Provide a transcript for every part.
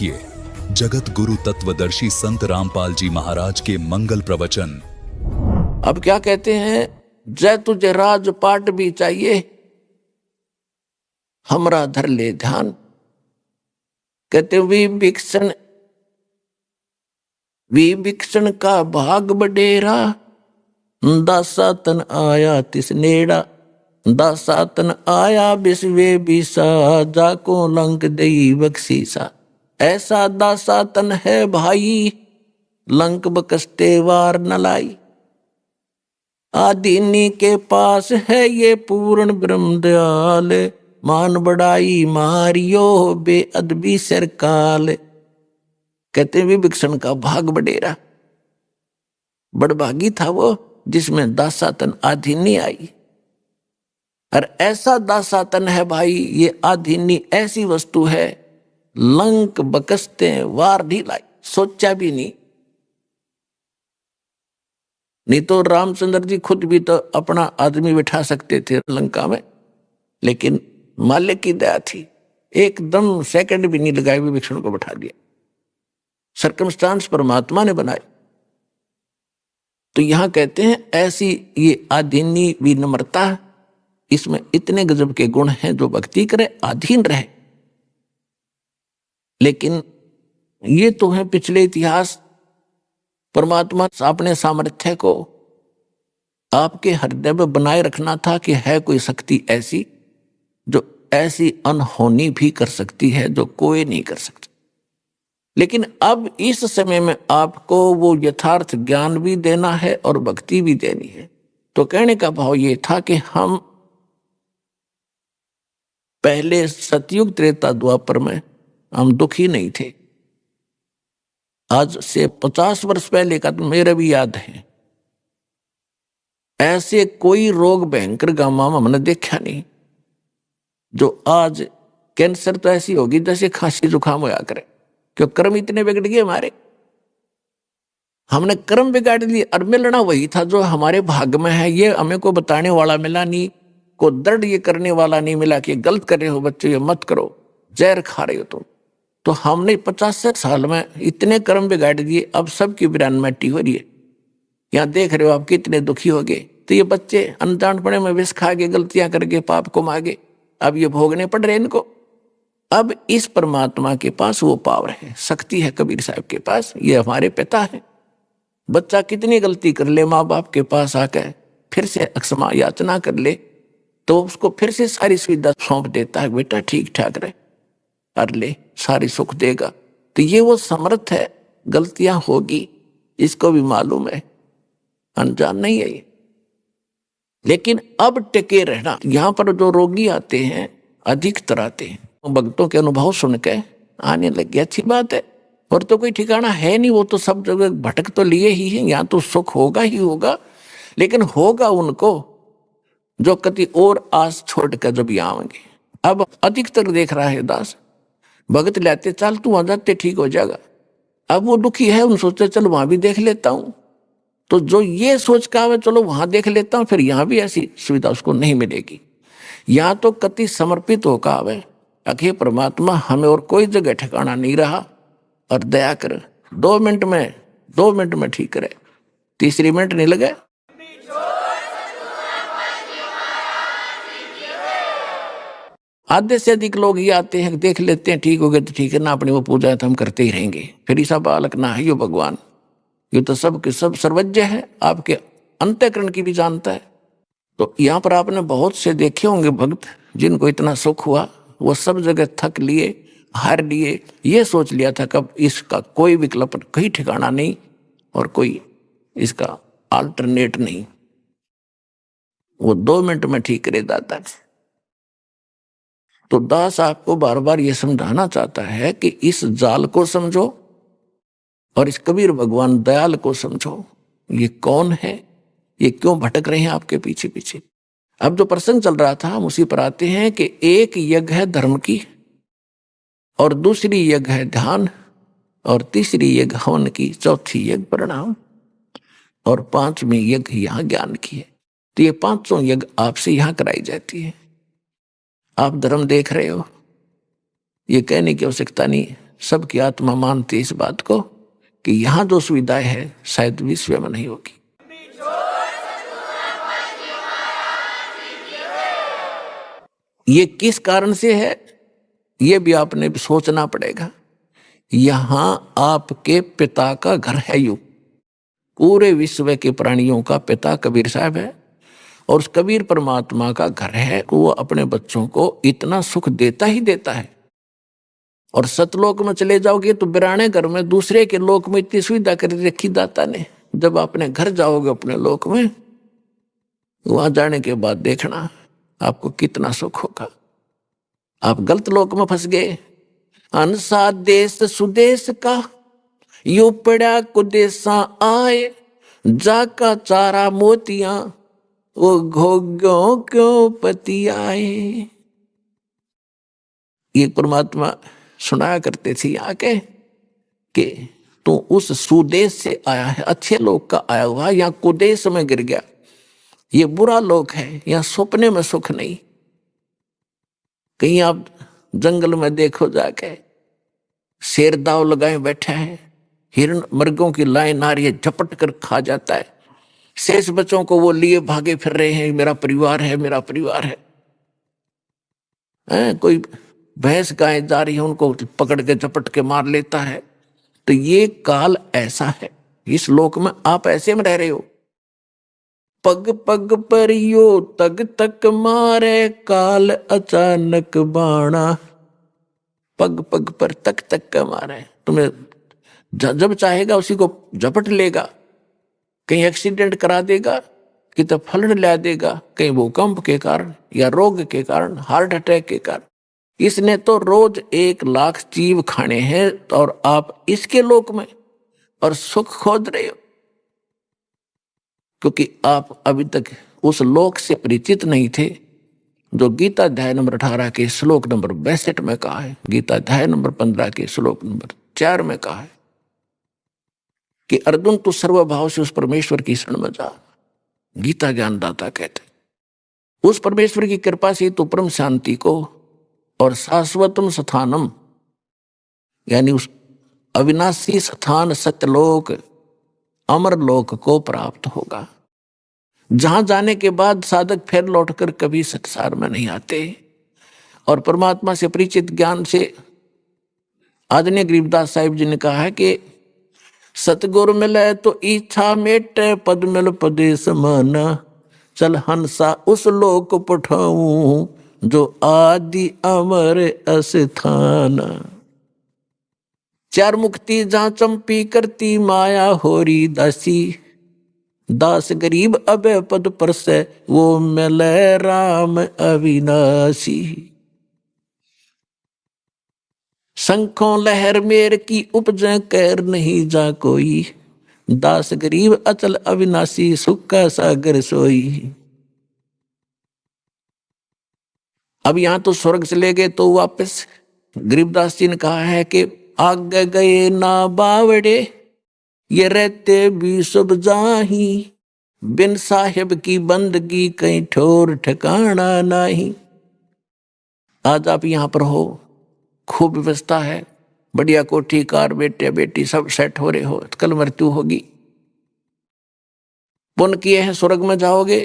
देखिए जगत गुरु तत्वदर्शी संत रामपाल जी महाराज के मंगल प्रवचन। अब क्या कहते हैं, जय तुझे राजपाट भी चाहिए, हमरा धर ले ध्यान। कहते विभीषण का भाग बडेरा, दासातन आया तिस नेड़ा। दासातन आया बिस्वे बिसा, जाको लंक दई बख्शीसा। ऐसा दासातन है भाई, लंक बकस्ते वार न लाई। आदिनी के पास है ये पूर्ण ब्रह्म दयाल, मान बढ़ाई मारियो बेअदबी सरकाल। कहते विभीषण का भाग बडेरा, बड़भागी था वो जिसमें दासातन आधिनी आई। और ऐसा दासातन है भाई, ये आधिनी ऐसी वस्तु है, लंक बकसते वार नहीं लाई, सोचा भी नहीं तो रामचंद्र जी खुद भी तो अपना आदमी बिठा सकते थे लंका में, लेकिन मालिक की दया थी, एकदम सेकंड भी नहीं लगाए विभीषण को बैठा दिया। सर्कमस्टांस परमात्मा ने बनाए। तो यहां कहते हैं ऐसी ये आधीनी विनम्रता, इसमें इतने गजब के गुण हैं, जो भक्ति करे अधीन रहे। लेकिन ये तो है पिछले इतिहास। परमात्मा अपने सामर्थ्य को आपके हृदय में बनाए रखना था कि है कोई शक्ति ऐसी जो ऐसी अनहोनी भी कर सकती है जो कोई नहीं कर सकता। लेकिन अब इस समय में आपको वो यथार्थ ज्ञान भी देना है और भक्ति भी देनी है। तो कहने का भाव ये था कि हम पहले सतयुग त्रेता द्वापर में हम दुखी नहीं थे। आज से 50 वर्ष पहले का तो मेरा भी याद है, ऐसे कोई रोग भयंकर गामा में हमने देखा नहीं। जो आज कैंसर तो ऐसी होगी जैसे खांसी जुकाम होया करे, क्यों कर्म इतने बिगड़ गए हमारे। हमने कर्म बिगाड़ लिए और मिलना वही था जो हमारे भाग्य में है। ये हमें को बताने वाला मिला नहीं, को दर्द ये करने वाला नहीं मिला कि गलत कर रहे हो बच्चे, ये मत करो, जहर खा रहे हो तुम। तो हमने 50 साल में इतने कर्म बिगाड़ दिए, अब सबकी बिरानमट्टी हो रही है। यहाँ देख रहे हो आप कितने दुखी हो गए। तो ये बच्चे अनजानपने में विष खा के, गलतियां करके, पाप को मांगे, अब ये भोगने पड़ रहे इनको। अब इस परमात्मा के पास वो पावर है, शक्ति है कबीर साहब के पास, ये हमारे पिता है। बच्चा कितनी गलती कर ले, माँ बाप के पास आकर फिर से क्षमा याचना कर ले, तो उसको फिर से सारी सुविधा सौंप देता है, बेटा ठीक ठाक रहे, कर ले, सारी सुख देगा। तो ये वो समर्थ है, गलतियां होगी, इसको भी मालूम है, अनजान नहीं है ये। लेकिन अब टिके रहना, यहां पर जो रोगी आते हैं अधिकतर आते हैं भक्तों के अनुभव सुन के आने लग गया, अच्छी बात है। और तो कोई ठिकाना है नहीं, वो तो सब जगह भटक तो लिए ही है, यहाँ तो सुख होगा ही होगा। लेकिन होगा उनको जो कति और आस छोड़ कर जब यहाँ आएंगे। अब अधिकतर देख रहा है दास, भगत लाते चल तू वहां जाते ठीक हो जाएगा। अब वो दुखी है, उन सोचते चलो वहां भी देख लेता हूं। तो जो ये सोच का है चलो वहां देख लेता हूं, फिर यहाँ भी ऐसी सुविधा उसको नहीं मिलेगी। यहाँ तो कति समर्पित होकर आवे, अखे परमात्मा हमें और कोई जगह ठिकाना नहीं रहा, और दया कर 2 मिनट में ठीक करे, तीसरी मिनट नहीं लगे। आधे से अधिक लोग ये आते हैं, देख लेते हैं ठीक हो गए तो ठीक है ना, अपनी वो पूजा तो हम करते ही रहेंगे, फिर ऐसा बालक ना है यो भगवान, ये तो सब के सब सर्वज्ञ है, आपके अंतःकरण की भी जानता है। तो यहाँ पर आपने बहुत से देखे होंगे भक्त जिनको इतना सुख हुआ, वो सब जगह थक लिए, हार लिए, ये सोच लिया था कब इसका कोई विकल्प, कहीं ठिकाना नहीं और कोई इसका अल्टरनेट नहीं, वो 2 मिनट में ठीक करे दाता है। तो दास आपको बार बार ये समझाना चाहता है कि इस जाल को समझो और इस कबीर भगवान दयाल को समझो। ये कौन है, ये क्यों भटक रहे हैं आपके पीछे पीछे। अब जो प्रसंग चल रहा था हम उसी पर आते हैं कि एक यज्ञ है धर्म की, और दूसरी यज्ञ है ध्यान, और तीसरी यज्ञ हवन की, चौथी यज्ञ प्रणाम, और 5वीं यज्ञ यहाँ ज्ञान की है। तो ये 5 यज्ञ आपसे यहाँ कराई जाती है। आप धर्म देख रहे हो, ये कहने की आवश्यकता नहीं, सबकी आत्मा मानती है इस बात को कि यहां जो सुविधाएं है शायद विश्व में नहीं होगी। ये किस कारण से है, ये भी आपने भी सोचना पड़ेगा। यहां आपके पिता का घर है। यू पूरे विश्व के प्राणियों का पिता कबीर साहब है, और उस कबीर परमात्मा का घर है। वो अपने बच्चों को इतना सुख देता ही देता है। और सतलोक में चले जाओगे तो बिराने घर में, दूसरे के लोक में इतनी सुविधा कर रखी दाता ने। जब अपने घर जाओगे अपने लोक में, वहां जाने के बाद देखना आपको कितना सुख होगा। आप गलत लोक में फंस गए। अनसा देश सुदेश का यू पड़ा कुदेशा आए, जाका चारा मोतियां वो घोग्यों क्यों पति आए। ये परमात्मा सुनाया करते थे आके कि तू उस सुदेश से आया है, अच्छे लोग का आया हुआ, यहाँ कुदेश में गिर गया। ये बुरा लोक है, यहाँ सपने में सुख नहीं। कहीं आप जंगल में देखो जाके, शेर दाव लगाए बैठा है, हिरण मर्गों की लाइन आ रही है, झपट कर खा जाता है। शेष बच्चों को वो लिए भागे फिर रहे हैं, मेरा परिवार है, मेरा परिवार है। कोई भैंस गाय जा रही है, उनको पकड़ के झपट के मार लेता है। तो ये काल ऐसा है, इस लोक में आप ऐसे में रह रहे हो। पग पग पर यो तग तक मारे, काल अचानक बाणा। पग पग पर तक तक का मारे, तुम्हें जब चाहेगा उसी को झपट लेगा। कहीं एक्सीडेंट करा देगा, कि तो फलन ला देगा, कहीं भूकंप के कारण या रोग के कारण, हार्ट अटैक के कारण। इसने तो रोज 1,00,000 जीव खाने हैं, और आप इसके लोक में और सुख खोज रहे हो, क्योंकि आप अभी तक उस लोक से परिचित नहीं थे जो गीता अध्याय नंबर 18 के श्लोक नंबर 62 में कहा है। गीता अध्याय नंबर 15 के श्लोक नंबर 4 में कहा है कि अर्जुन तू सर्वभाव से उस परमेश्वर की शरण में जा। गीता ज्ञानदाता कहते उस परमेश्वर की कृपा से तो परम शांति को और शाश्वतम स्थानम, यानी उस अविनाशी स्थान सत्यलोक अमर लोक को प्राप्त होगा, जहां जाने के बाद साधक फिर लौटकर कभी संसार में नहीं आते। और परमात्मा से परिचित ज्ञान से आदरणीय गरीबदास साहिब जी ने कहा है कि सतगुरु मिले तो इच्छा मेटे, पद मिल पदे समाना। चल हंसा उस लोक पठाऊं, जो आदि अमर अस्थान। चार मुक्ति जहां चंपी करती माया होरी दासी, दास गरीब अबे पद पर से वो मिले राम अविनाशी। शंखों लहर मेर की उपज कर नहीं जा कोई, दास गरीब अचल अविनाशी सुख का सागर सोई। अब यहां तो स्वर्ग चले गए, तो वापस गरीबदास जी ने कहा है कि आगे गए ना बावड़े, ये रहते भी सब जाही, बिन साहिब की बंदगी कहीं ठोर ठिकाना नहीं। आज आप यहां पर हो, खूब व्यवस्था है, बढ़िया कोठी कार बेटे बेटी सब सेट हो रहे हो, कल मृत्यु होगी। पुण्य किए हैं स्वर्ग में जाओगे,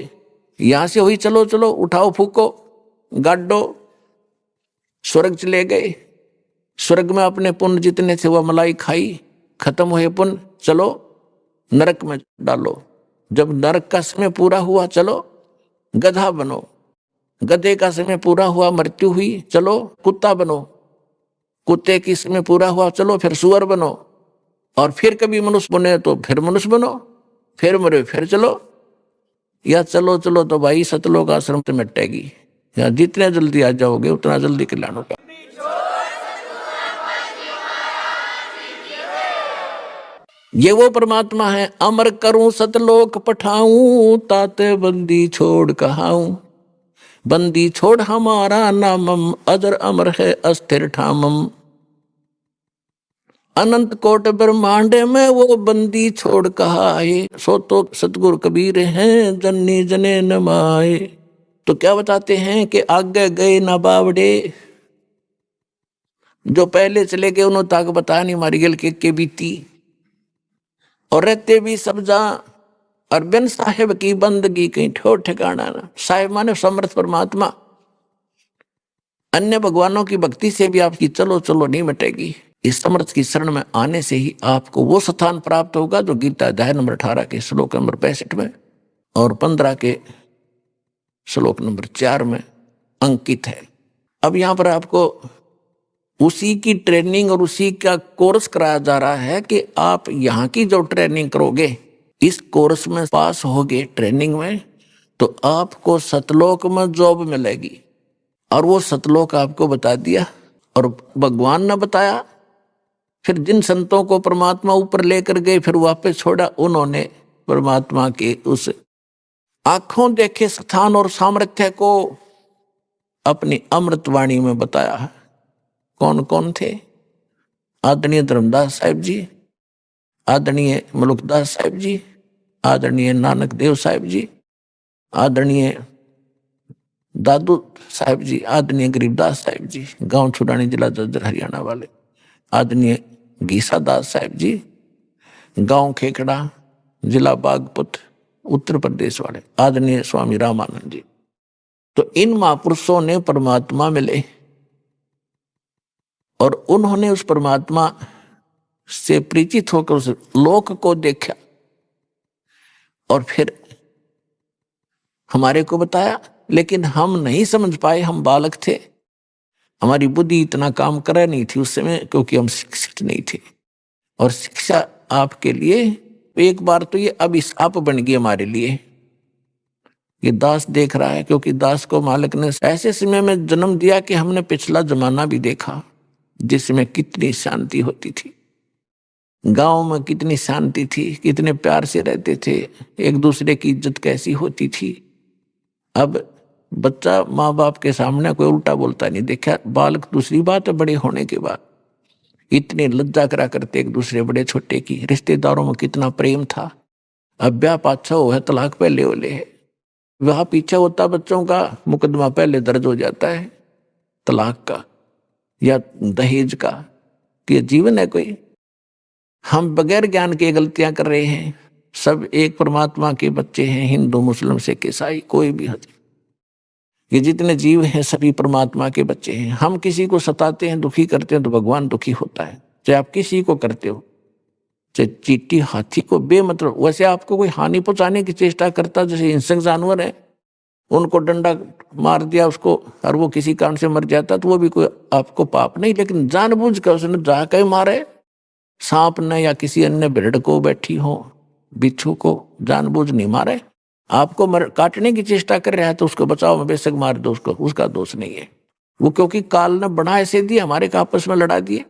यहां से हुई चलो चलो उठाओ फूको गाडो, स्वर्ग चले गए। स्वर्ग में अपने पुण्य जितने थे वह मलाई खाई, खत्म हुए पुण्य, चलो नरक में डालो। जब नरक का समय पूरा हुआ, चलो गधा बनो। गधे का समय पूरा हुआ, मृत्यु हुई, चलो कुत्ता बनो। कुत्ते की समय पूरा हुआ, चलो फिर सुअर बनो। और फिर कभी मनुष्य बने तो फिर मनुष्य बनो, फिर मरे फिर चलो। या चलो चलो तो भाई सतलोक आश्रम से मिटेगी। या जितने जल्दी आ जाओगे उतना जल्दी कल्याण होगा। ये वो परमात्मा है। अमर करूं सतलोक पठाऊं, ताते बंदी छोड़ कहाऊं। बंदी छोड़ हमारा नामम, अजर अमर है अस्थिर ठामम। अनंत कोट ब्रह्मांड में वो बंदी छोड़ कहा है, सो तो सतगुरु कबीर हैं जन्नी जने न माए। तो क्या बताते हैं कि आगे गए ना बावड़े, जो पहले चले गए उन्होंने ताक बताया नहीं, मारी गल के बीती। और रहते भी सब जा, और बिन साहेब की बंदगी कहीं ठोर ठिकाना ना। साहेब माने समर्थ परमात्मा। अन्य भगवानों की भक्ति से भी आपकी चलो चलो नहीं मिटेगी। इस समर्थ की शरण में आने से ही आपको वो स्थान प्राप्त होगा जो गीता अध्याय नंबर 18 के श्लोक नंबर 65 में और 15 के श्लोक नंबर 4 में अंकित है। अब यहां पर आपको उसी की ट्रेनिंग और उसी का कोर्स कराया जा रहा है कि आप यहाँ की जो ट्रेनिंग करोगे, इस कोर्स में पास होगे ट्रेनिंग में, तो आपको सतलोक में जॉब मिलेगी। और वो सतलोक आपको बता दिया और भगवान ने बताया। फिर जिन संतों को परमात्मा ऊपर लेकर गए फिर वापस छोड़ा, उन्होंने परमात्मा के उस आंखों देखे स्थान और सामर्थ्य को अपनी अमृतवाणी में बताया। कौन कौन थे? आदरणीय धर्मदास साहिब जी, आदरणीय मलुकदास साहिब जी, आदरणीय नानक देव साहिब जी, आदरणीय दादू साहिब जी, आदरणीय गरीबदास साहिब जी, गांव छुड़ानी जिला जज्जर हरियाणा वाले, आदरणीय गीसा दास साहिब जी, गांव खेकड़ा जिला बागपत उत्तर प्रदेश वाले, आदरणीय स्वामी रामानंद जी। तो इन महापुरुषों ने परमात्मा मिले और उन्होंने उस परमात्मा से परिचित होकर उस लोक को देखा और फिर हमारे को बताया। लेकिन हम नहीं समझ पाए, हम बालक थे, हमारी बुद्धि इतना काम कर नहीं थी उस समय, क्योंकि हम शिक्षित नहीं थे। और शिक्षा आपके लिए एक बार तो ये अभिशाप बन गई हमारे लिए। ये दास देख रहा है, क्योंकि दास को मालिक ने ऐसे समय में जन्म दिया कि हमने पिछला जमाना भी देखा जिसमें कितनी शांति होती थी, गांव में कितनी शांति थी, कितने प्यार से रहते थे, एक दूसरे की इज्जत कैसी होती थी। अब बच्चा माँ बाप के सामने कोई उल्टा बोलता नहीं देखा। बालक दूसरी बात है, बड़े होने के बाद इतने लज्जा करा करते एक दूसरे बड़े छोटे की। रिश्तेदारों में कितना प्रेम था। अब ब्याह पाछा हो है, तलाक पहले होले है, वह पीछे होता बच्चों का मुकदमा पहले दर्ज हो जाता है तलाक का या दहेज का। कि जीवन है कोई? हम बगैर ज्ञान के गलतियां कर रहे हैं। सब एक परमात्मा के बच्चे हैं, हिंदू मुस्लिम सिख ईसाई कोई भी हद। ये जितने जीव हैं सभी परमात्मा के बच्चे हैं। हम किसी को सताते हैं, दुखी करते हैं तो भगवान दुखी होता है। चाहे आप किसी को करते हो, चाहे चींटी हाथी को बेमतलब, वैसे आपको कोई हानि पहुंचाने की चेष्टा करता, जैसे हिंसक जानवर है, उनको डंडा मार दिया उसको और वो किसी कारण से मर जाता तो वो भी कोई आपको पाप नहीं। लेकिन जानबूझ कर उसने जाकर मारे, सांप ने या किसी अन्य भेड़ को बैठी हो, बिच्छू को जानबूझ नहीं मारे, आपको काटने की चेष्टा कर रहा है तो उसको बचाओ में बेशक मार दो उसको, उसका दोष नहीं है वो, क्योंकि काल ने बना ऐसे दिए हमारे का आपस में लड़ा दिए।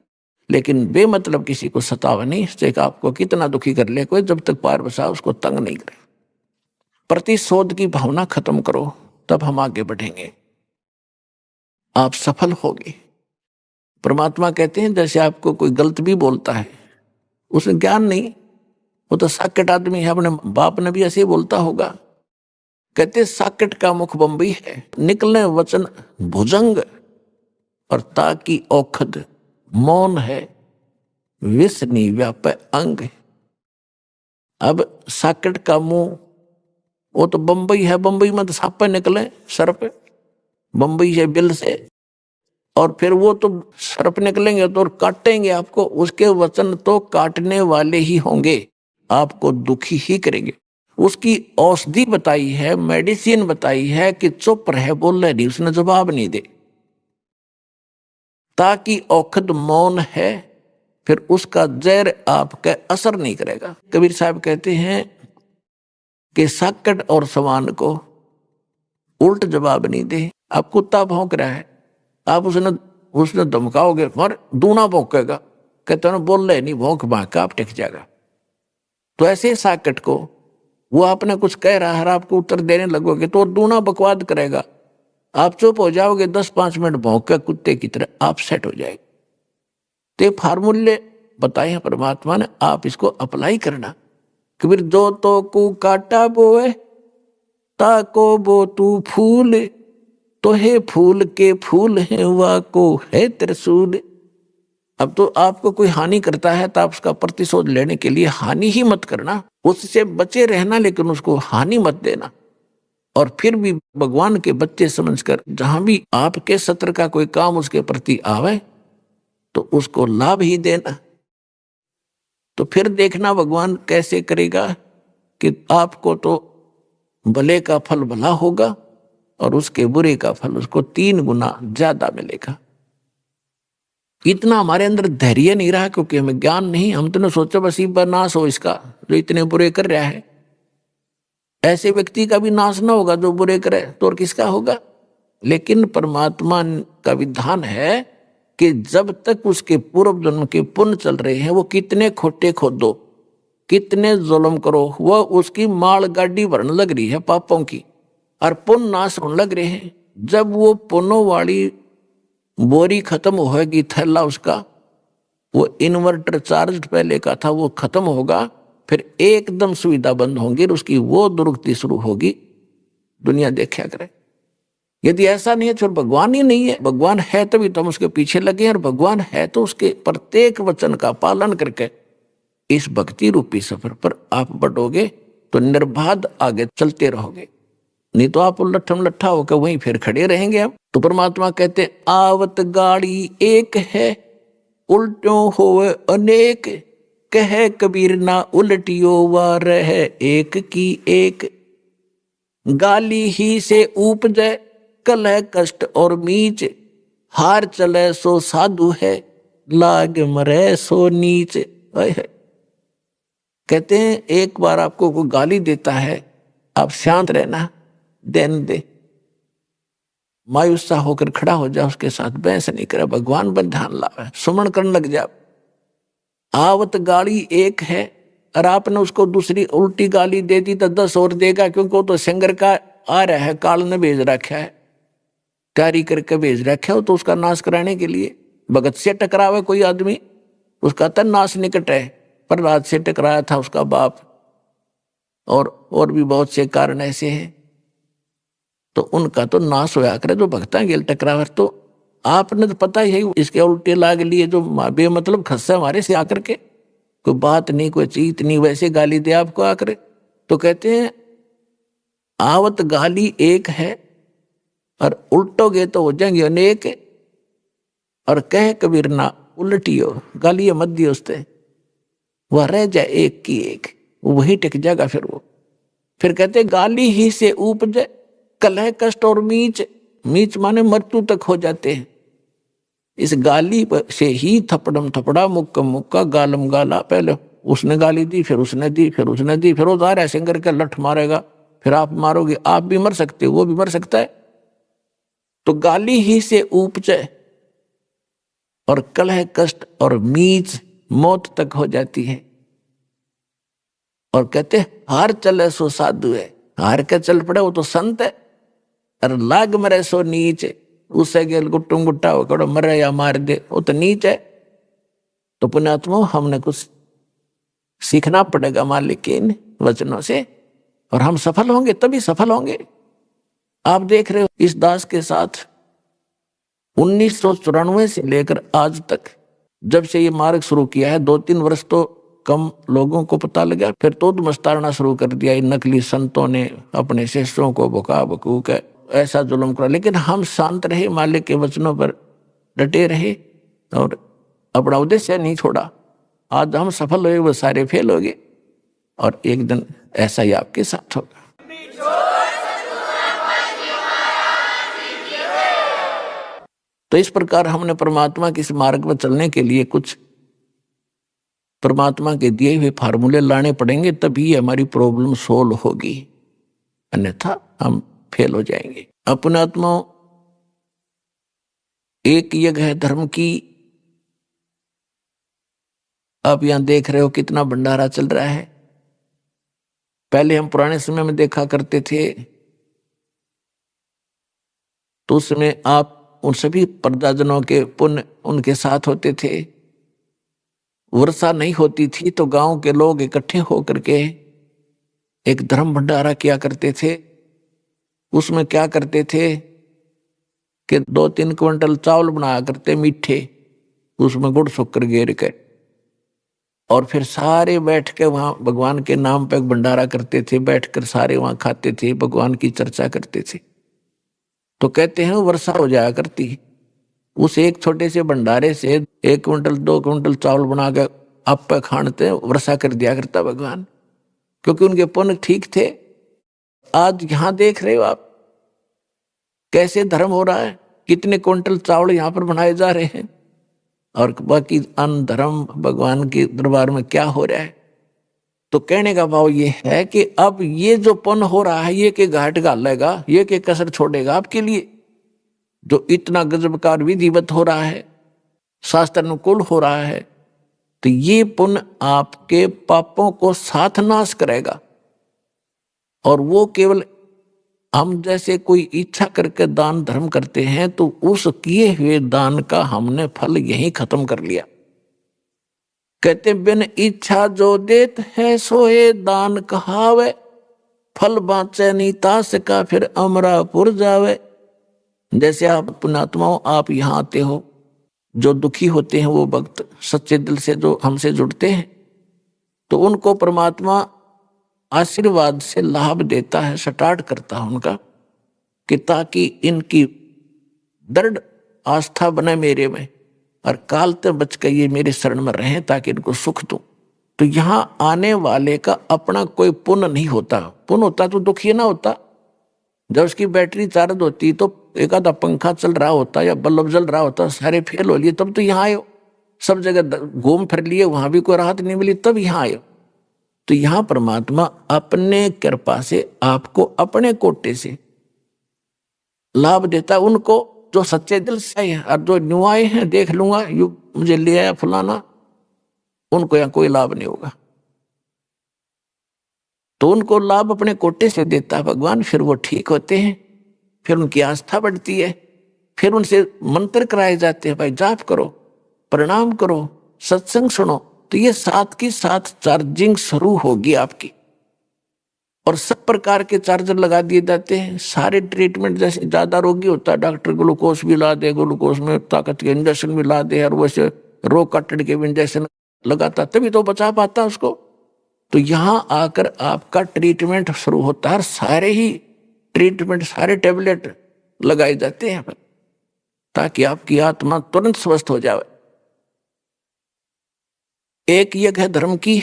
लेकिन बेमतलब किसी को सतावा नहीं, इससे आपको कितना दुखी कर ले कोई, जब तक पार बसा उसको तंग नहीं करे। प्रतिशोध की भावना खत्म करो, तब हम आगे बढ़ेंगे, आप सफल होगे। परमात्मा कहते हैं जैसे आपको कोई गलत भी बोलता है, उसे ज्ञान नहीं, वो तो साकेट आदमी है, अपने बाप ने भी ऐसे ही बोलता होगा। कहते साकेट का मुख बंबई है, निकलने वचन भुजंग, और ताकि औखद मौन है, विष नहीं व्यापे अंग। अब साकेट का मुंह वो तो बंबई है, बंबई में तो सांपे निकले, सर्प, बंबई है बिल से, और फिर वो तो सर्प निकलेंगे तो काटेंगे आपको, उसके वचन तो काटने वाले ही होंगे, आपको दुखी ही करेंगे। उसकी औषधि बताई है, मेडिसिन बताई है कि चुप रहे, बोल नहीं, उसने जवाब नहीं दे, ताकि औखद मौन है, फिर उसका जहर आपका असर नहीं करेगा। कबीर साहब कहते हैं कि साकट और सवान को उल्ट जवाब नहीं दे। आप कुत्ता भौंक रहा है, आप उसने धमकाओगे और दूना भौंकेगा, कहते हैं बोल रहे नहीं, भौंक भांक आप टिक जाएगा। तो ऐसे साकट को वो आपने कुछ कह रहा है, आपको उत्तर देने लगोगे तो दूना बकवाद करेगा, आप चुप हो जाओगे, 10-5 मिनट भौंक के कुत्ते की तरह आप सेट हो जाएगा। तो फार्मूले बताए हैं परमात्मा ने, आप इसको अप्लाई करना। कबीर जो तो को काटा बोए ताको बो तू फूल, तो हे फूल के फूल है वा को है त्रिशूल। अब तो आपको कोई हानि करता है तो आप उसका प्रतिशोध लेने के लिए हानि ही मत करना, उससे बचे रहना, लेकिन उसको हानि मत देना। और फिर भी भगवान के बच्चे समझकर जहां भी आपके सत्र का कोई काम उसके प्रति आवे तो उसको लाभ ही देना। तो फिर देखना भगवान कैसे करेगा कि आपको तो भले का फल भला होगा और उसके बुरे का फल उसको 3 गुना ज्यादा मिलेगा। इतना हमारे अंदर धैर्य नहीं रहा क्योंकि हमें ज्ञान नहीं। हम तो ने सोचा बस ही नाश हो इसका जो इतने बुरे कर रहा है। ऐसे व्यक्ति का भी नाश ना होगा जो बुरे करे तो और किसका होगा। लेकिन परमात्मा का विधान है कि जब तक उसके पूर्व जन्म के पुण्य चल रहे हैं, वो कितने खोटे खोदो, कितने जुल्म करो, वह उसकी माल गाड़ी भरने लग रही है पापों की और पुण्य नाश होने लग रहे हैं। जब वो पुण्यों वाली बोरी खत्म होगी, थैला उसका वो इन्वर्टर चार्ज पहले का था वो खत्म होगा, फिर एकदम सुविधा बंद होंगी, उसकी वो दुर्गति शुरू होगी। दुनिया देखा करे। यदि ऐसा नहीं है तो भगवान ही नहीं है। भगवान है तभी तो हम उसके पीछे लगे, और भगवान है तो उसके प्रत्येक वचन का पालन करके इस भक्ति रूपी सफर पर आप बढ़ोगे तो निर्बाध आगे चलते रहोगे। नहीं तो आप लट्ठम लट्ठा होकर वहीं फिर खड़े रहेंगे। आप तो परमात्मा कहते आवत गाड़ी एक है, उल्टों होवे अनेक, कहे कबीर ना उल्टियो वा रहे एक की एक। गाली ही से उपजे कलह कष्ट और मीच, हार चले सो साधु है, लाग मरे सो नीच। कहते हैं एक बार आपको कोई गाली देता है, आप शांत रहना, देन दे, मायूस सा होकर खड़ा हो जाए, उसके साथ बहस नहीं करे, भगवान पर ध्यान लावे, सुमन करने लग जाए। आवत गाली एक है और आपने उसको दूसरी उल्टी गाली दे दी तो 10 और देगा, क्योंकि वो तो सिंगर का आ रहा है, काल ने भेज रखा है, तैयारी करके भेज रखा है, तो उसका नाश कराने के लिए। भगत से टकरावे कोई आदमी, उसका तन नाश निकट है। प्रहलाद से टकराया था उसका बाप, और भी बहुत से कारण ऐसे हैं, तो उनका तो नाश होया करे। जो भक्ता गेल टकरावर, तो आपने तो पता ही है इसके उल्टे लाग लिए जो बेमतलब खस्सा हमारे से आकर के, कोई बात नहीं, कोई चीत नहीं, वैसे गाली दे आपको आकर। तो कहते हैं आवत गाली एक है और उल्टोगे तो हो जाएंगे अनेक, और कह कबीर ना उल्टियो, गाली मत दियो उससे, वह रह जाए एक की एक, वही टिक जाएगा फिर वो। फिर कहते गाली ही से उपजे कलह कष्ट और मीच, मीच माने मृत्यु तक हो जाते हैं। इस गाली से ही थपड़म थपड़ा मुक्कम मुक्का गालम गाला, पहले उसने गाली दी, फिर उसने दी, फिर उसने दी, फिर वो जा रहा है सिंगर का लठ मारेगा, फिर आप मारोगे, आप भी मर सकते हो, वो भी मर सकता है। तो गाली ही से उपजे और कलह कष्ट और मीच मौत तक हो जाती है। और कहते हार चले सो साधु है, हार के चल पड़े वो तो संत है, और लाग मरे सो नीच, उससे गेल गुट्टुम गुट्टा हो मरे या मार दे, वो तो नीच है। तो पुण्यात्मा हमने कुछ सीखना पड़ेगा मालिक के इन वचनों से, और हम सफल होंगे, तभी सफल होंगे। आप देख रहे हो इस दास के साथ 1994 से लेकर आज तक, जब से ये मार्ग शुरू किया है, 2-3 वर्ष तो कम लोगों को पता लगा, फिर तो मस्तारना शुरू कर दिया इन नकली संतों ने, अपने शिष्यों को भुका भकू के ऐसा जुल्म करा। लेकिन हम शांत रहे, मालिक के वचनों पर डटे रहे और अपना उद्देश्य नहीं छोड़ा। आज हम सफल हुए, वो सारे फेल हो गए, और एक दिन ऐसा ही आपके साथ होगा। तो इस प्रकार हमने परमात्मा के इस मार्ग पर चलने के लिए कुछ परमात्मा के दिए हुए फार्मूले लाने पड़ेंगे, तभी हमारी प्रॉब्लम सोल्व होगी, अन्यथा हम फेल हो जाएंगे। अपने आत्मा एक यज्ञ है धर्म की। आप यहां देख रहे हो कितना भंडारा चल रहा है। पहले हम पुराने समय में देखा करते थे, तो उस समय आप उन सभी प्रजाजनों के पुण्य उनके साथ होते थे। वर्षा नहीं होती थी तो गांव के लोग इकट्ठे होकर के एक धर्म भंडारा किया करते थे। उसमें क्या करते थे कि 2-3 क्विंटल चावल बनाया करते मीठे, उसमें गुड़ शक्कर गेर के, और फिर सारे बैठ के वहां भगवान के नाम पे भंडारा करते थे, बैठकर सारे वहां खाते थे, भगवान की चर्चा करते थे। तो कहते हैं वर्षा हो जाया करती। उस एक छोटे से भंडारे से 1 क्विंटल 2 क्विंटल चावल बना के आप पे खानते वर्षा कर दिया करता भगवान, क्योंकि उनके पुण्य ठीक थे। आज यहां देख रहे हो आप कैसे धर्म हो रहा है, कितने क्विंटल चावल यहां पर बनाए जा रहे हैं, और बाकी अन्न धर्म भगवान के दरबार में क्या हो रहा है। तो कहने का भाव ये है कि अब ये जो पुण्य हो रहा है, ये के घाट घालेगा, ये के कसर छोड़ेगा आपके लिए। जो इतना गजबकार विधिवत हो रहा है, शास्त्र अनुकूल हो रहा है, तो ये पुण्य आपके पापों को साथ नाश करेगा। और वो केवल हम जैसे कोई इच्छा करके दान धर्म करते हैं, तो उस किए हुए दान का हमने फल यही खत्म कर लिया। कहते बिन इच्छा जो देत है सोए दान कहावे, फल बाँचे नहीं तास का फिर अमरापुर जावे। जैसे आप पुण्यात्माओं, आप यहाँ आते हो, जो दुखी होते हैं वो भक्त सच्चे दिल से जो हमसे जुड़ते हैं, तो उनको परमात्मा आशीर्वाद से लाभ देता है, स्टार्ट करता है उनका, कि ताकि इनकी दृढ़ आस्था बने मेरे में, और काल तक बच के ये मेरे शरण में रहें, ताकि इनको सुख दूं। तो यहाँ आने वाले का अपना कोई पुण्य नहीं होता। पुण्य होता तो दुखी ना होता। जब उसकी बैटरी चार्ज होती तो एक आधा पंखा चल रहा होता या बल्ब जल रहा होता, सारे फेल हो लिए, तब तो यहाँ आयो। सब जगह घूम फिर लिए, वहां भी कोई राहत नहीं मिली, तब यहाँ आयो। तो यहाँ परमात्मा अपने कृपा से आपको अपने कोटे से लाभ देता, उनको जो सच्चे दिल से है। और जो न्यू आए हैं, देख लूंगा यू मुझे ले आया फलाना, उनको यहाँ कोई लाभ नहीं होगा। तो उनको लाभ अपने कोटे से देता है भगवान, फिर वो ठीक होते हैं, फिर उनकी आस्था बढ़ती है, फिर उनसे मंत्र कराए जाते हैं, भाई जाप करो, प्रणाम करो, सत्संग सुनो। तो ये साथ की साथ चार्जिंग शुरू होगी आपकी, और सब प्रकार के चार्जर लगा दिए जाते हैं। सारे ट्रीटमेंट, जैसे ज्यादा रोगी होता है डॉक्टर ग्लूकोज भी ला दे, ग्लूकोज में ताकत के इंजेक्शन भी ला दे, और वैसे रोग काटने के भी इंजेक्शन लगाता, तभी तो बचा पाता उसको। तो यहाँ आकर आपका ट्रीटमेंट शुरू होता है, सारे ही ट्रीटमेंट, सारे टेबलेट लगाए जाते हैं ताकि आपकी आत्मा तुरंत स्वस्थ हो जाए। एक यज्ञ है धर्म की,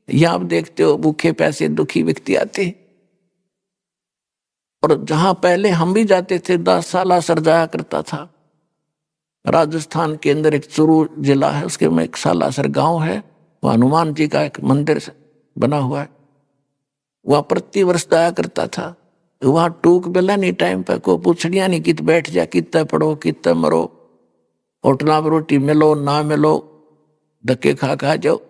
यह आप देखते हो भूखे पैसे दुखी व्यक्ति आते हैं, और जहां पहले हम भी जाते थे, 10 साल असर जाया करता था। राजस्थान के अंदर एक चूरू जिला है, उसके में एक सालासर गांव है, वह हनुमान जी का एक मंदिर बना हुआ है, वह प्रति वर्ष जाया करता था। वहां टूक बेला नहीं, टाइम पे को पूछड़िया नहीं, कित बैठ जा, कितना पढ़ो, कितना मरो, होटना रोटी मिलो ना मिलो, धक्के खा जाओ।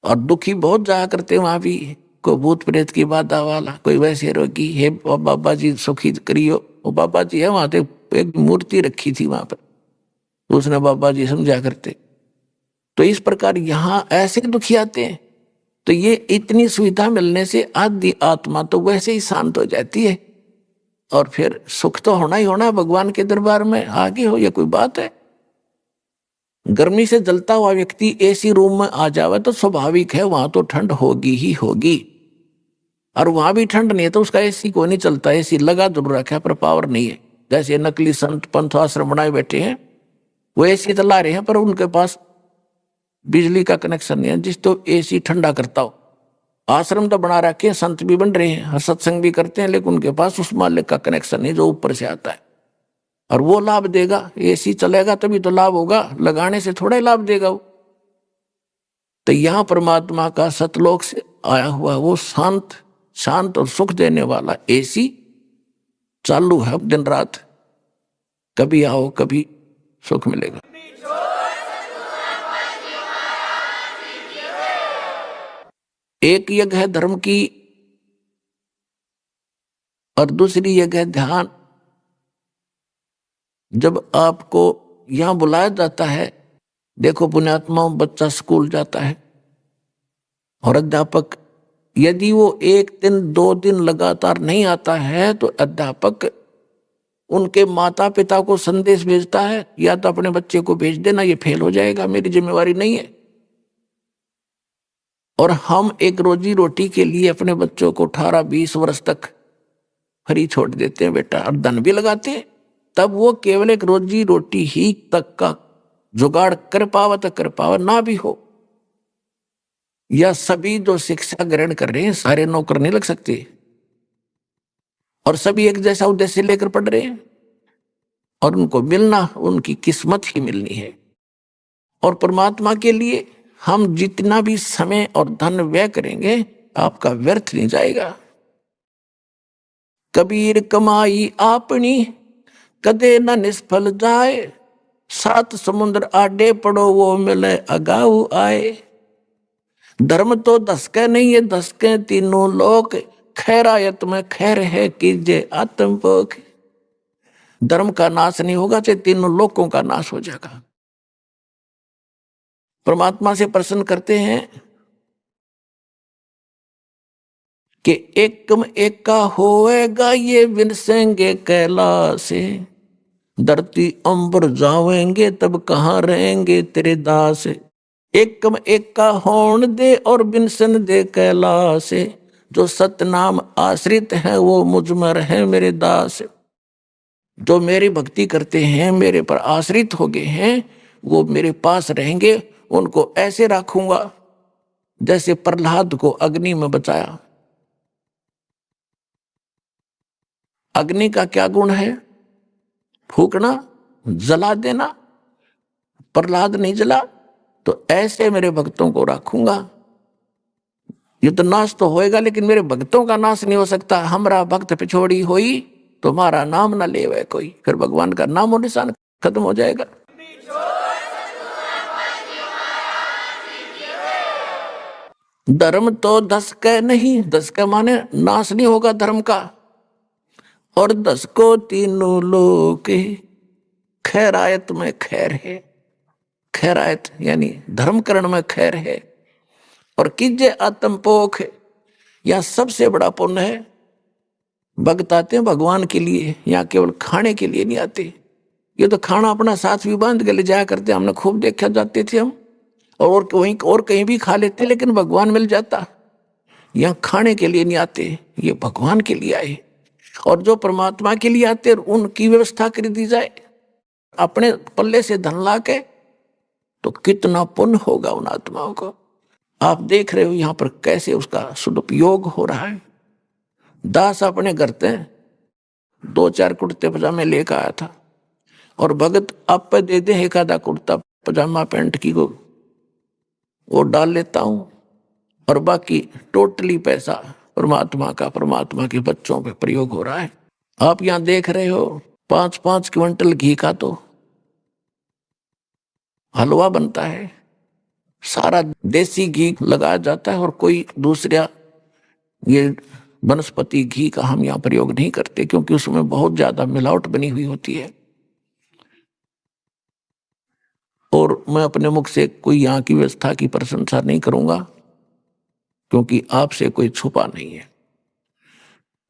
और दुखी बहुत जाया करते वहां भी, कोई भूत प्रेत की बाधा वाला, कोई वैसे रोगी, हे बाबा जी सुखी करियो। वो बाबा जी है वहां, एक मूर्ति रखी थी वहां पर, उसने बाबा जी समझा करते। तो इस प्रकार यहाँ ऐसे दुखी आते हैं। तो ये इतनी सुविधा मिलने से आदि आत्मा तो वैसे ही शांत हो जाती है, और फिर सुख तो होना ही होना भगवान के दरबार में। आगे हो, ये कोई बात है? गर्मी से जलता हुआ व्यक्ति एसी रूम में आ जावे तो स्वाभाविक है, वहां तो ठंड होगी ही होगी। और वहां भी ठंड नहीं है तो उसका एसी को नहीं चलता, एसी लगा जरूर रखा है पर पावर नहीं है। जैसे नकली संत पंथ आश्रम बनाए बैठे हैं, वो एसी तो ला रहे हैं पर उनके पास बिजली का कनेक्शन नहीं है जिस तो एसी ठंडा करता हो। आश्रम तो बना रखे हैं, संत भी बन रहे हैं, सत्संग भी करते हैं, लेकिन उनके पास उस मालिक का कनेक्शन नहीं जो ऊपर से आता है, और वो लाभ देगा। एसी चलेगा तभी तो लाभ होगा, लगाने से थोड़ा लाभ देगा वो। तो यहां परमात्मा का सतलोक से आया हुआ वो शांत और सुख देने वाला एसी चालू है दिन रात। कभी आओ, कभी सुख मिलेगा। एक यज्ञ है धर्म की, और दूसरी यज्ञ है ध्यान। जब आपको यहां बुलाया जाता है, देखो पुण्यात्माओं, बच्चा स्कूल जाता है और अध्यापक यदि वो 1 दिन 2 दिन लगातार नहीं आता है तो अध्यापक उनके माता पिता को संदेश भेजता है, या तो अपने बच्चे को भेज देना, ये फेल हो जाएगा, मेरी जिम्मेवारी नहीं है। और हम एक रोजी रोटी के लिए अपने बच्चों को 18-20 वर्ष तक फ्री छोड़ देते हैं बेटा, और धन भी लगाते हैं, तब वो केवल एक रोजी रोटी ही तक का जुगाड़ कर पावा तो कर पावा, ना भी हो। या सभी जो शिक्षा ग्रहण कर रहे हैं सारे नौकर नहीं लग सकते, और सभी एक जैसा उद्देश्य लेकर पढ़ रहे हैं, और उनको मिलना उनकी किस्मत ही मिलनी है। और परमात्मा के लिए हम जितना भी समय और धन व्यय करेंगे आपका व्यर्थ नहीं जाएगा। कबीर कमाई आपनी कदे न निष्फल जाए, 7 समुद्र आडे पड़ो वो मिले अगाऊ आए। धर्म तो धसके नहीं है, धसके तीनों लोक, खैरायत में खैर है कीजे आत्मपोख। धर्म का नाश नहीं होगा, चाहे तीनों लोकों का नाश हो जाएगा। परमात्मा से प्रश्न करते हैं कि एकम एका होएगा ये विनसेंगे कैलासे, धरती अंबर जावेंगे तब कहाँ रहेंगे तेरे दास। एकम एका होन दे और बिनसन दे कैलासे, जो सतनाम आश्रित है वो मुझ में रहे मेरे दास। जो मेरी भक्ति करते हैं, मेरे पर आश्रित हो गए हैं, वो मेरे पास रहेंगे। उनको ऐसे रखूंगा जैसे प्रहलाद को अग्नि में बचाया। अग्नि का क्या गुण है? फूकना, जला देना। प्रहलाद नहीं जला, तो ऐसे मेरे भक्तों को रखूंगा। ये तो नाश तो होएगा, लेकिन मेरे भक्तों का नाश नहीं हो सकता। हमरा भक्त पिछोड़ी होई, तुम्हारा नाम ना लेवे कोई, फिर भगवान का नाम और निशान खत्म हो जाएगा। धर्म तो धसके नहीं, धसके माने नाश नहीं होगा धर्म का। और 10 को तीनों लोग, खैरायत में खैर है। खैरायत यानी धर्मकरण में खैर है। और कीजे आत्मपोख, यह सबसे बड़ा पुण्य है। भक्त आते हैं भगवान के लिए, यहाँ केवल खाने के लिए नहीं आते। ये तो खाना अपना साथ भी बांध के ले जाया करते, हमने खूब देखा, जाते थे हम, और वहीं और कहीं भी खा लेते, लेकिन भगवान मिल जाता। यहाँ खाने के लिए नहीं आते, ये भगवान के लिए आए। और जो परमात्मा के लिए आते उनकी व्यवस्था कर दी जाए, अपने पल्ले से धन ला के, तो कितना पुण्य होगा उन आत्माओं को। आप देख रहे हो यहाँ पर कैसे उसका सदुपयोग हो रहा है। दास अपने घर से 2-4 कुर्ते पजामे लेकर आया था, और भगत आप पे दे दे एक आधा कुर्ता पजामा पैंट की को वो डाल लेता हूं, और बाकी टोटली पैसा परमात्मा का, परमात्मा के बच्चों पे प्रयोग हो रहा है। आप यहां देख रहे हो 5-5 क्विंटल घी का तो हलवा बनता है, सारा देसी घी लगाया जाता है, और कोई दूसरा ये वनस्पति घी का हम यहाँ प्रयोग नहीं करते, क्योंकि उसमें बहुत ज्यादा मिलावट बनी हुई होती है। और मैं अपने मुख से कोई यहाँ की व्यवस्था की प्रशंसा नहीं करूंगा, क्योंकि आपसे कोई छुपा नहीं है।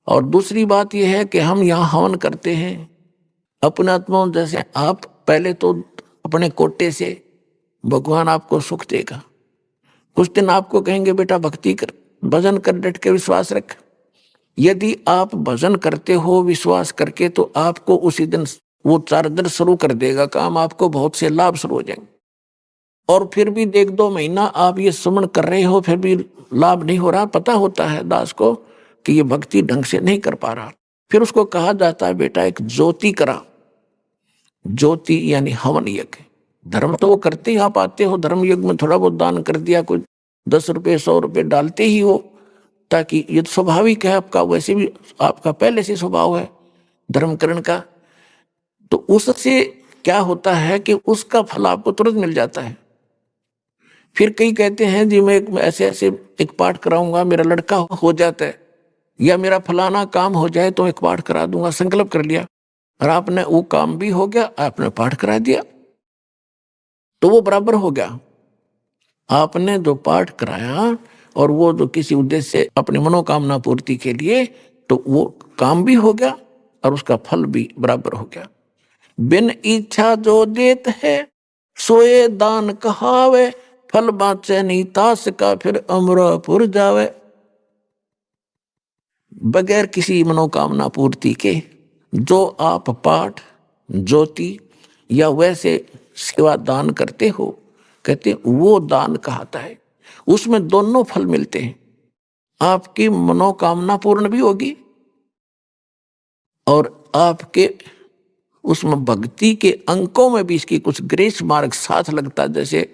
और दूसरी बात यह है कि हम यहाँ हवन करते हैं अपने आत्माओं, जैसे आप पहले तो अपने कोटे से भगवान आपको सुख देगा। कुछ दिन आपको कहेंगे बेटा भक्ति कर, भजन कर, डट के विश्वास रख। यदि आप भजन करते हो विश्वास करके, तो आपको उसी दिन वो 4 दिन शुरू कर देगा काम, आपको बहुत से लाभ शुरू हो जाएंगे। और फिर भी 1-2 महीना आप ये सुमन कर रहे हो, फिर भी लाभ नहीं हो रहा, पता होता है दास को कि ये भक्ति ढंग से नहीं कर पा रहा। फिर उसको कहा जाता है बेटा एक ज्योति करा। ज्योति यानी हवन यज्ञ। धर्म तो वो करते ही, आप आते हो धर्म यज्ञ में थोड़ा बहुत दान कर दिया, कुछ 10 रुपये 100 रुपये डालते ही हो, ताकि ये तो स्वाभाविक है आपका, वैसे भी आपका पहले से स्वभाव है धर्मकरण का। तो उससे क्या होता है कि उसका फल आपको तुरंत मिल जाता है। फिर कई कहते हैं जी मैं ऐसे ऐसे एक पाठ कराऊंगा, मेरा लड़का हो जाता है, या मेरा फलाना काम हो जाए तो एक पाठ करा दूंगा, संकल्प कर लिया, और आपने वो काम भी हो गया, आपने पाठ करा दिया, तो वो बराबर हो गया। आपने जो पाठ कराया और वो जो किसी उद्देश्य से अपनी मनोकामना पूर्ति के लिए, तो वो काम भी हो गया और उसका फल भी बराबर हो गया। बिन इच्छा जो देत है सोए दान कहावे, फल बाँचे नहीं तास का फिर अमरापुर जावे। बगैर किसी मनोकामना पूर्ति के जो आप पाठ ज्योति या वैसे सेवा दान करते हो, कहते वो दान कहता है। उसमें दोनों फल मिलते हैं, आपकी मनोकामना पूर्ण भी होगी और आपके उसमें भक्ति के अंकों में भी इसकी कुछ ग्रेस मार्क साथ लगता है। जैसे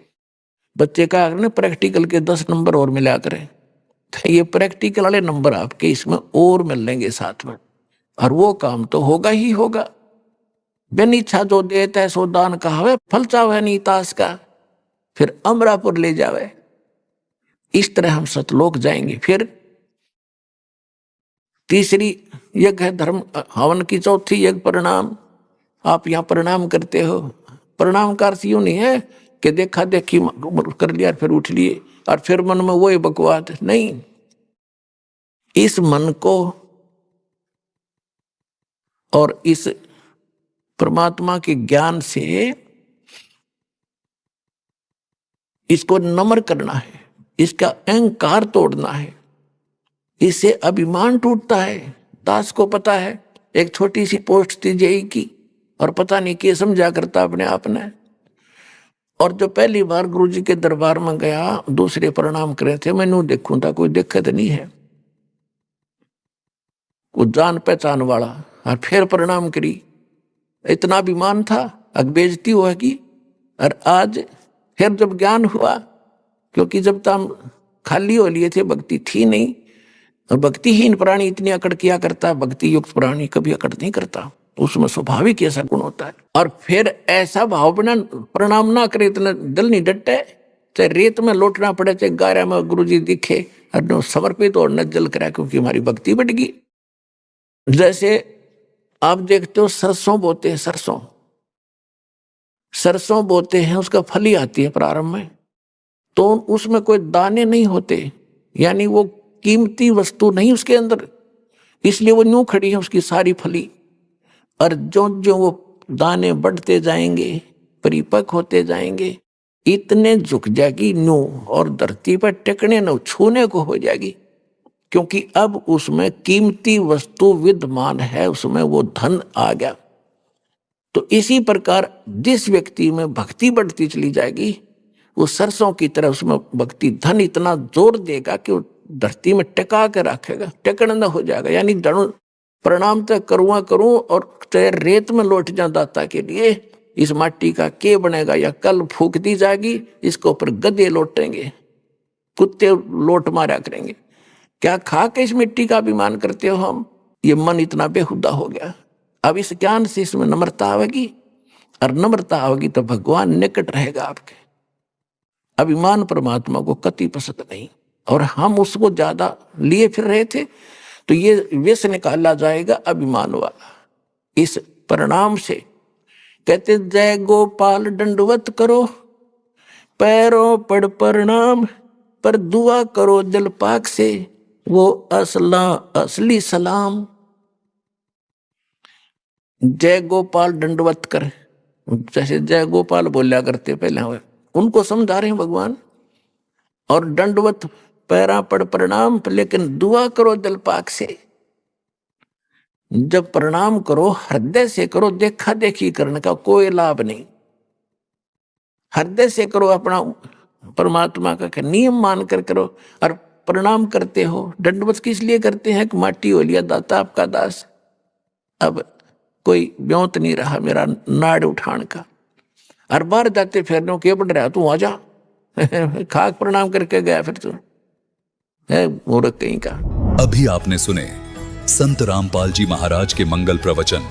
बच्चे का प्रैक्टिकल के 10 नंबर और मिला करें, तो ये प्रैक्टिकल वाले नंबर आपके इसमें और मिल लेंगे साथ में, और वो काम तो होगा ही होगा। बिन इच्छा जो देता है सो दान कहावे, फल चावे नहीं तास का फिर अमरापुर ले जावे। इस तरह हम सतलोक जाएंगे। फिर तीसरी यज्ञ है धर्म हवन की, चौथी यज्ञ प्रणाम। आप यहाँ प्रणाम करते हो, प्रणाम का अर्थ यूं नहीं है कि देखा देखी कर लिया फिर उठ लिए और फिर मन में वो बकवाद नहीं। इस मन को और इस परमात्मा के ज्ञान से इसको नम्र करना है, इसका अहंकार तोड़ना है, इससे अभिमान टूटता है। दास को पता है एक छोटी सी पोस्ट थी जेई की और पता नहीं क्या समझा करता अपने आप ने, और जो पहली बार गुरुजी के दरबार में गया दूसरे प्रणाम करे थे, मैंने देखूं था कोई दिक्कत नहीं है, वो जान पहचान वाला, और फिर प्रणाम करी। इतना अभिमान था, बेइज्जती होगी। और आज फिर जब ज्ञान हुआ, क्योंकि जब तक हम खाली हो लिए थे भक्ति थी नहीं, और भक्तिहीन प्राणी इतनी अकड़ किया करता, भक्ति युक्त प्राणी कभी अकड़ नहीं करता, उसमें स्वाभाविक ऐसा गुण होता है। और फिर ऐसा भाव बना प्रणाम ना करे इतना दिल नहीं डटे, चाहे रेत में लौटना पड़े चाहे गारा में गुरुजी दिखे, और समर्पित और न जल करा, क्योंकि हमारी भक्ति बढ़ गई। जैसे आप देखते हो सरसों बोते हैं, सरसों बोते हैं, उसका फली आती है प्रारंभ में, तो उसमें कोई दाने नहीं होते, यानी वो कीमती वस्तु नहीं उसके अंदर, इसलिए वो न्यू खड़ी है उसकी सारी फली। और जो जो वो दाने बढ़ते जाएंगे, परिपक्व होते जाएंगे, इतने झुक जाएगी न्यू, और धरती पर टिकने न छूने को हो जाएगी, क्योंकि अब उसमें कीमती वस्तु विद्यमान है, उसमें वो धन आ गया। तो इसी प्रकार जिस व्यक्ति में भक्ति बढ़ती चली जाएगी, वो सरसों की तरह उसमें भक्ति धन इतना जोर देगा कि वो धरती में टिका के रखेगा, टिकन न हो जाएगा। यानी जड़ प्रणाम तक करूँ और चाहे रेत में लौट जाऊं दाता के लिए, इस माटी का के बनेगा, या कल फूक दी जाएगी, इसके ऊपर गधे लौटेंगे, कुत्ते लोट मारा करेंगे। क्या खा के इस मिट्टी का अभिमान करते हो हम? ये मन इतना बेहुदा हो गया। अब इस ज्ञान से इसमें नम्रता आवेगी, और नम्रता आवेगी तो भगवान निकट रहेगा आपके। अभिमान परमात्मा को कति पसंद नहीं, और हम उसको ज्यादा लिए फिर रहे थे, तो ये विष निकाला जाएगा अभिमान वाला। इस परिणाम से कहते जय गोपाल दंडवत करो, पैरों पड़ प्रणाम, पर दुआ करो दिल पाक से, वो असली सलाम। जय गोपाल दंडवत कर, जैसे जय गोपाल बोला करते पहले हुए, उनको समझा रहे हैं भगवान। और दंडवत पैरा पड़ प्रणाम, लेकिन दुआ करो दिल पाक से। जब प्रणाम करो हृदय से करो, देखा देखी करने का कोई लाभ नहीं। हृदय से करो, अपना परमात्मा का नियम मानकर करो। और प्रणाम करते हो, दंडवत किस लिए करते हैं कि माटी हो लिया दाता आपका दास, अब कोई ब्योंत नहीं रहा मेरा नाड़ उठान का। हर बार जाते फिरने के बढ़ रहा, तू आ जा खाक प्रणाम करके गया, फिर तू है मूर्ख कहीं का। अभी आपने सुने संत रामपाल जी महाराज के मंगल प्रवचन।